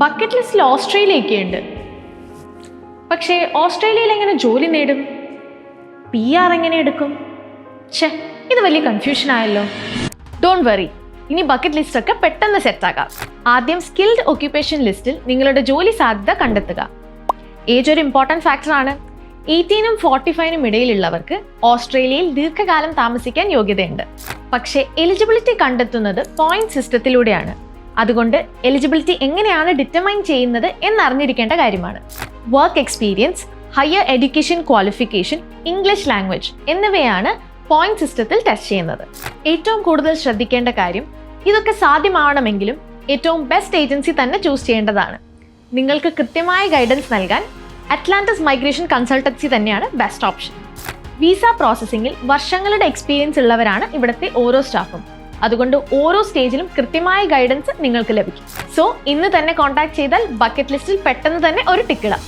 Bucket ലിസ്റ്റിൽ ഓസ്ട്രേലിയയൊക്കെ ഉണ്ട്. പക്ഷേ ഓസ്ട്രേലിയയിൽ എങ്ങനെ ജോലി നേടും? PR എങ്ങനെ എടുക്കും? ഇത് വലിയ കൺഫ്യൂഷൻ ആയല്ലോ. ഡോണ്ട് വറി, ഇനി ബക്കറ്റ് ലിസ്റ്റ് ഒക്കെ പെട്ടെന്ന് സെറ്റാക്കാം. ആദ്യം സ്കിൽഡ് ഒക്യുപ്പേഷൻ ലിസ്റ്റിൽ നിങ്ങളുടെ ജോലി സാധ്യത കണ്ടെത്തുക. ഏജ് ഒരു ഇമ്പോർട്ടൻറ്റ് ഫാക്ടറാണ്. 18-നും 45-നും ഇടയിലുള്ളവർക്ക് ഓസ്ട്രേലിയയിൽ ദീർഘകാലം താമസിക്കാൻ യോഗ്യതയുണ്ട്. പക്ഷേ എലിജിബിലിറ്റി കണ്ടെത്തുന്നത് പോയിന്റ് സിസ്റ്റത്തിലൂടെയാണ്. അതുകൊണ്ട് എലിജിബിലിറ്റി എങ്ങനെയാണ് ഡിറ്റർമൈൻ ചെയ്യുന്നത് എന്നറിഞ്ഞിരിക്കേണ്ട കാര്യമാണ്. Work experience, higher education qualification, English language എന്നിവയാണ് പോയിന്റ് സിസ്റ്റത്തിൽ ടെസ്റ്റ് ചെയ്യുന്നത്. ഏറ്റവും കൂടുതൽ ശ്രദ്ധിക്കേണ്ട കാര്യം, ഇതൊക്കെ സാധ്യമാവണമെങ്കിലും ഏറ്റവും ബെസ്റ്റ് ഏജൻസി തന്നെ ചൂസ് ചെയ്യേണ്ടതാണ്. നിങ്ങൾക്ക് കൃത്യമായ ഗൈഡൻസ് നൽകാൻ അറ്റ്ലാന്റിസ് മൈഗ്രേഷൻ കൺസൾട്ടൻസി തന്നെയാണ് ബെസ്റ്റ് ഓപ്ഷൻ. വിസ പ്രോസസ്സിംഗിൽ വർഷങ്ങളുടെ എക്സ്പീരിയൻസ് ഉള്ളവരാണ് ഇവിടുത്തെ ഓരോ സ്റ്റാഫും. അതുകൊണ്ട് ഓരോ സ്റ്റേജിലും കൃത്യമായ ഗൈഡൻസ് നിങ്ങൾക്ക് ലഭിക്കും. സോ ഇന്ന് തന്നെ കോൺടാക്ട് ചെയ്താൽ ബക്കറ്റ് ലിസ്റ്റിൽ പെട്ടെന്ന് തന്നെ ഒരു ടിക്ക് ഇടാം.